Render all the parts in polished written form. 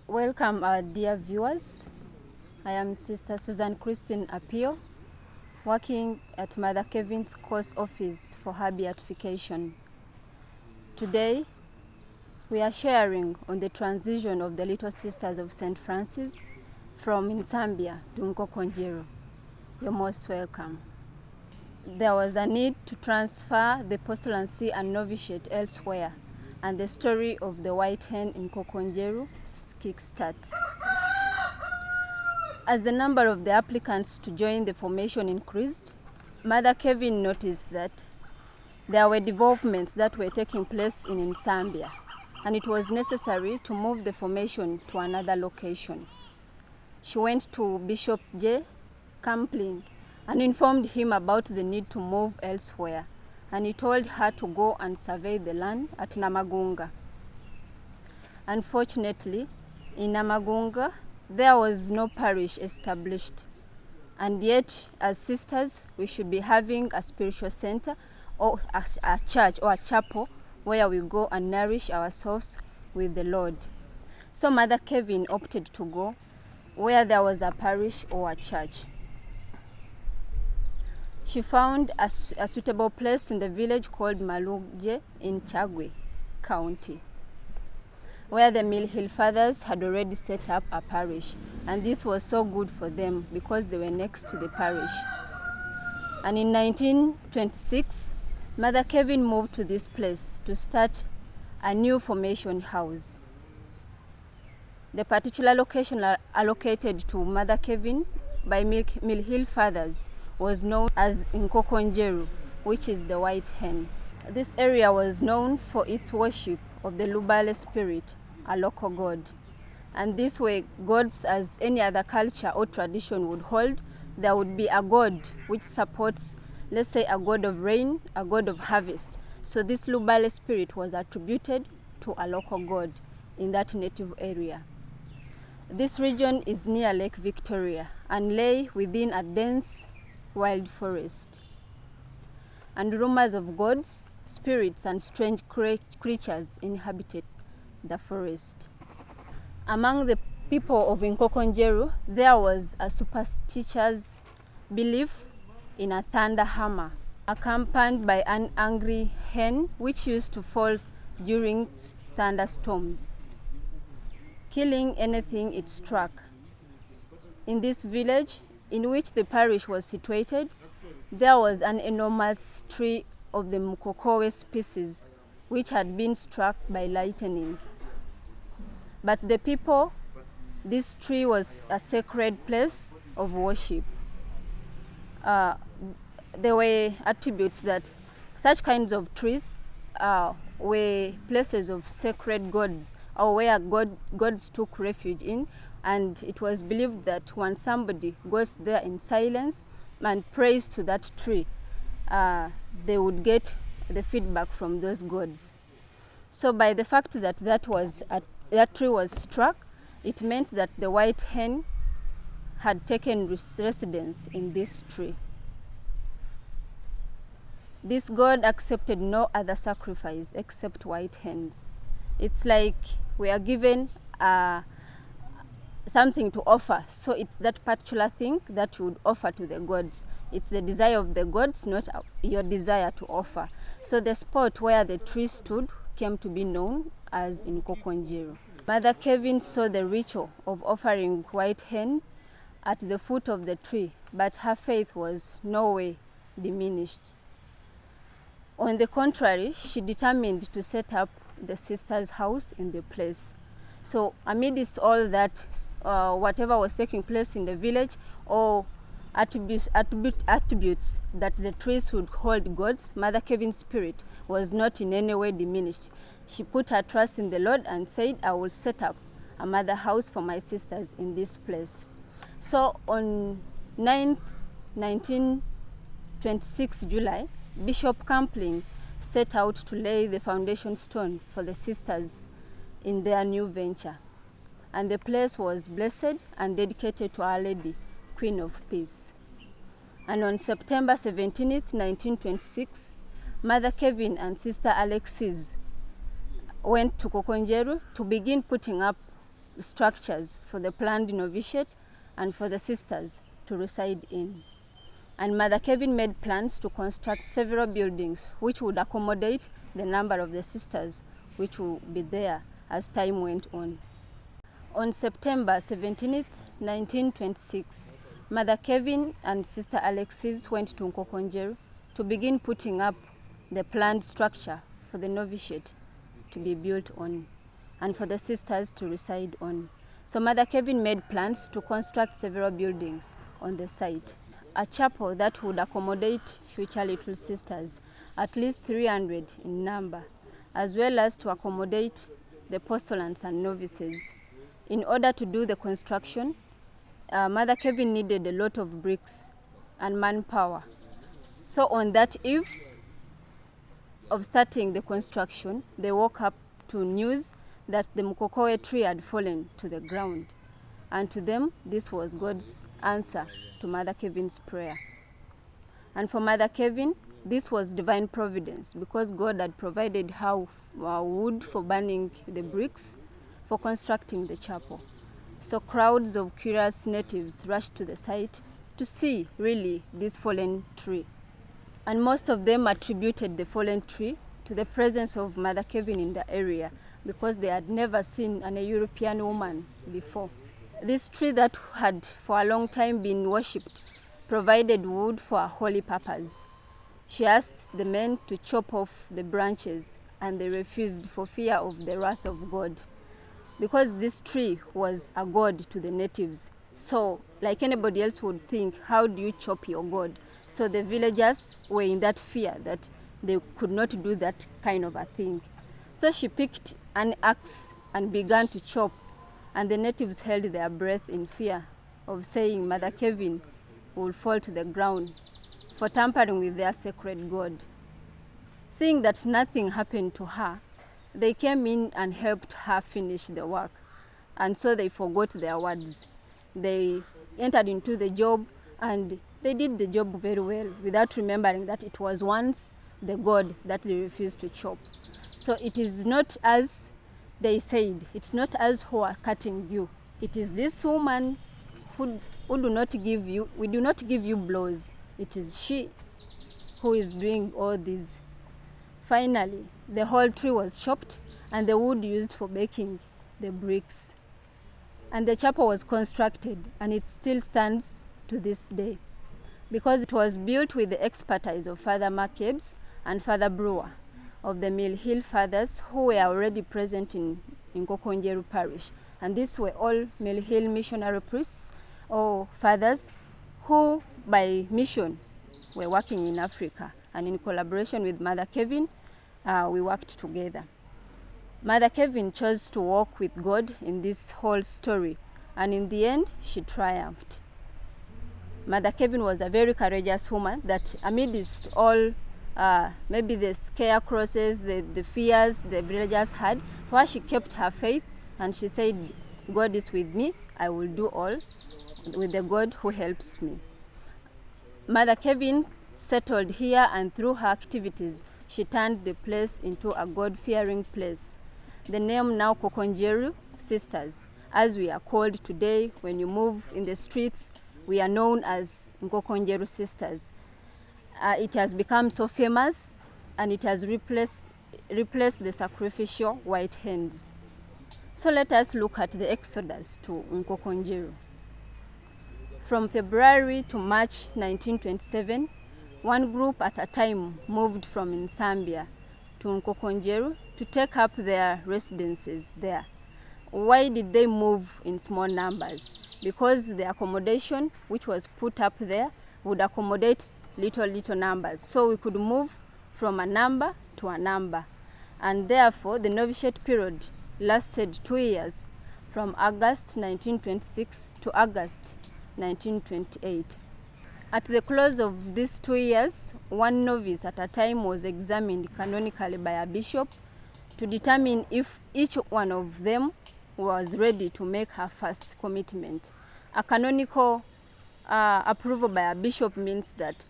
Welcome our dear viewers. I am Sister Susan Christine Apio, working at Mother Kevin's course office for her beatification. Today, we are sharing on the transition of the Little Sisters of St. Francis from Nsambya to Nkokonjero. You're most welcome. There was a need to transfer the postulancy and novitiate elsewhere, and the story of the white hen in Nkokonjero kickstarts. As the number of the applicants to join the formation increased, Mother Kevin noticed that there were developments that were taking place in Nsambya, and it was necessary to move the formation to another location. She went to Bishop J. Campling and informed him about the need to move elsewhere, and he told her to go and survey the land at Namagunga. Unfortunately, in Namagunga, there was no parish established, and yet, as sisters, we should be having a spiritual center or a church or a chapel where we go and nourish ourselves with the Lord. So Mother Kevin opted to go where there was a parish or a church. She found a suitable place in the village called Maluje in Chagwe County, where the Mill Hill Fathers had already set up a parish, and this was so good for them because they were next to the parish. And in 1926, Mother Kevin moved to this place to start a new formation house. The particular location allocated to Mother Kevin by Mill Hill Fathers was known as Nkokonjero, which is the white hen. This area was known for its worship of the Lubale spirit, a local god. And these were gods as any other culture or tradition would hold. There would be a god which supports, let's say, a god of rain, a god of harvest. So this Lubale spirit was attributed to a local god in that native area. This region is near Lake Victoria and lay within a dense wild forest. And rumors of gods, spirits, and strange creatures inhabited the forest. Among the people of Nkokonjero, there was a superstitious belief in a thunder hammer, accompanied by an angry hen which used to fall during thunderstorms, killing anything it struck. In this village, in which the parish was situated, there was an enormous tree of the Mukokowe species which had been struck by lightning. But the people, this tree was a sacred place of worship. There were attributes that such kinds of trees were places of sacred gods, or where gods took refuge in, and it was believed that when somebody goes there in silence and prays to that tree, they would get the feedback from those gods. So by the fact that that tree was struck, it meant that the white hen had taken residence in this tree. This god accepted no other sacrifice except white hens. It's like we are given something to offer, so it's that particular thing that you would offer to the gods. It's the desire of the gods, not your desire to offer. So the spot where the tree stood came to be known as Nkokonjero. Mother Kevin saw the ritual of offering white hen at the foot of the tree, but her faith was no way diminished. On the contrary, she determined to set up the sisters' house in the place. So amidst all that, whatever was taking place in the village, or attributes that the trees would hold gods, Mother Kevin's spirit was not in any way diminished. She put her trust in the Lord and said, I will set up a mother house for my sisters in this place. So on 9th, 1926 July, Bishop Campling set out to lay the foundation stone for the sisters in their new venture. And the place was blessed and dedicated to Our Lady, Queen of Peace. And on September 17th, 1926, Mother Kevin and Sister Alexis went to Nkokonjero to begin putting up structures for the planned novitiate and for the sisters to reside in. And Mother Kevin made plans to construct several buildings which would accommodate the number of the sisters which would be there as time went on. On September 17th, 1926, Mother Kevin and Sister Alexis went to Nkokonjeru to begin putting up the planned structure for the novitiate to be built on and for the sisters to reside on. So Mother Kevin made plans to construct several buildings on the site. A chapel that would accommodate future little sisters, at least 300 in number, as well as to accommodate the postulants and novices. In order to do the construction, Mother Kevin needed a lot of bricks and manpower. So on that eve of starting the construction, they woke up to news that the Mkokowe tree had fallen to the ground. And to them, this was God's answer to Mother Kevin's prayer. And for Mother Kevin, this was divine providence because God had provided her wood for burning the bricks for constructing the chapel. So crowds of curious natives rushed to the site to see really this fallen tree. And most of them attributed the fallen tree to the presence of Mother Kevin in the area because they had never seen a European woman before. This tree that had for a long time been worshipped provided wood for a holy purpose. She asked the men to chop off the branches and they refused for fear of the wrath of God. Because this tree was a god to the natives. So like anybody else would think, how do you chop your god? So the villagers were in that fear that they could not do that kind of a thing. So she picked an axe and began to chop. And the natives held their breath in fear of saying Mother Kevin will fall to the ground for tampering with their sacred god. Seeing that nothing happened to her, they came in and helped her finish the work. And so they forgot their words. They entered into the job and they did the job very well without remembering that it was once the god that they refused to chop. So it is not as they said, it's not us who are cutting you. It is this woman who do not give you, we do not give you blows. It is she who is doing all this. Finally, the whole tree was chopped and the wood used for making the bricks. And the chapel was constructed and it still stands to this day because it was built with the expertise of Father Mark Ebbs and Father Brewer of the Mill Hill Fathers who were already present in Nkokonjeru Parish. And these were all Mill Hill missionary priests or fathers who by mission were working in Africa. And in collaboration with Mother Kevin, we worked together. Mother Kevin chose to walk with God in this whole story. And in the end, she triumphed. Mother Kevin was a very courageous woman that amidst all maybe the scarecrows, the fears the villagers had, for her she kept her faith and she said, God is with me, I will do all with the God who helps me. Mother Kevin settled here and through her activities, she turned the place into a God-fearing place. The name now Nkokonjeru Sisters, as we are called today, when you move in the streets, we are known as Nkokonjeru Sisters. It has become so famous and it has replaced the sacrificial white hens. So let us look at the exodus to Nkokonjeru. From February to March 1927, one group at a time moved from Nsambia to Nkokonjeru to take up their residences there. Why did they move in small numbers? Because the accommodation which was put up there would accommodate little numbers. So we could move from a number to a number. And therefore, the novitiate period lasted 2 years, from August 1926 to August 1928. At the close of these 2 years, one novice at a time was examined canonically by a bishop to determine if each one of them was ready to make her first commitment. A canonical approval by a bishop means that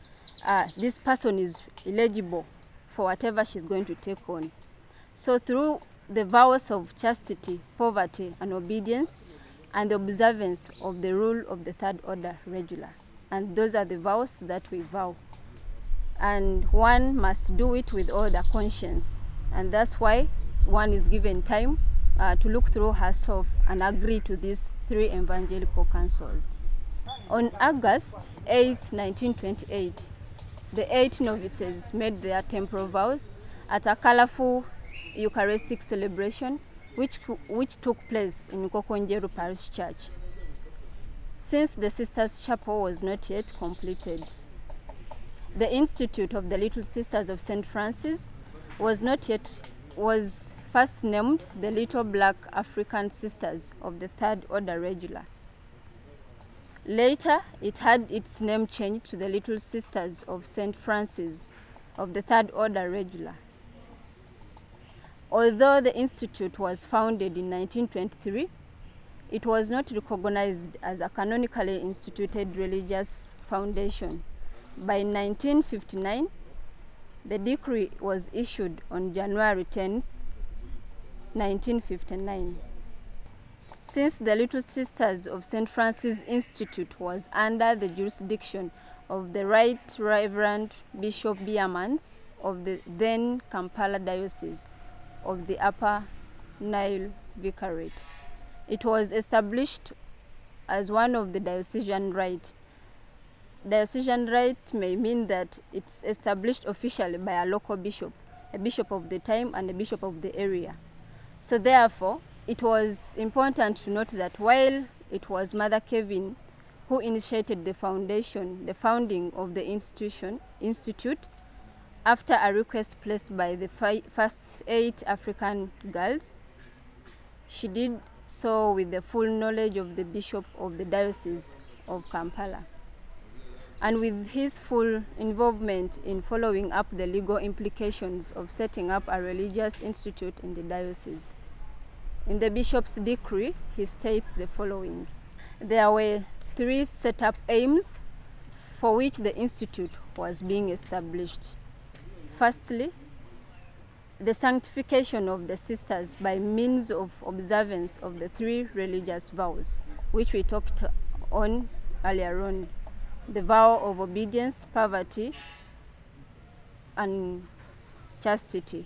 this person is eligible for whatever she's going to take on. So through the vows of chastity, poverty, and obedience, and the observance of the rule of the third order regular. And those are the vows that we vow. And one must do it with all the conscience. And that's why one is given time to look through herself and agree to these 3 evangelical councils. On August 8, 1928, the 8 novices made their temporal vows at a colorful Eucharistic celebration which took place in Kokonjeru Parish Church, since the Sisters' Chapel was not yet completed. The Institute of the Little Sisters of St. Francis was first named the Little Black African Sisters of the Third Order Regular. Later, it had its name changed to the Little Sisters of St. Francis of the Third Order Regular. Although the institute was founded in 1923, it was not recognized as a canonically instituted religious foundation. By 1959, the decree was issued on January 10, 1959. Since the Little Sisters of St. Francis Institute was under the jurisdiction of the Right Reverend Bishop Biermans of the then Kampala Diocese of the Upper Nile Vicariate, it was established as one of the diocesan right. Diocesan right may mean that it's established officially by a local bishop, a bishop of the time and a bishop of the area. So therefore, it was important to note that while it was Mother Kevin who initiated the founding of the institute, after a request placed by the first 8 African girls, she did so with the full knowledge of the Bishop of the Diocese of Kampala, and with his full involvement in following up the legal implications of setting up a religious institute in the diocese. In the bishop's decree, he states the following: there were 3 set-up aims for which the institute was being established. Firstly, the sanctification of the sisters by means of observance of the 3 religious vows, which we talked on earlier on: the vow of obedience, poverty, and chastity.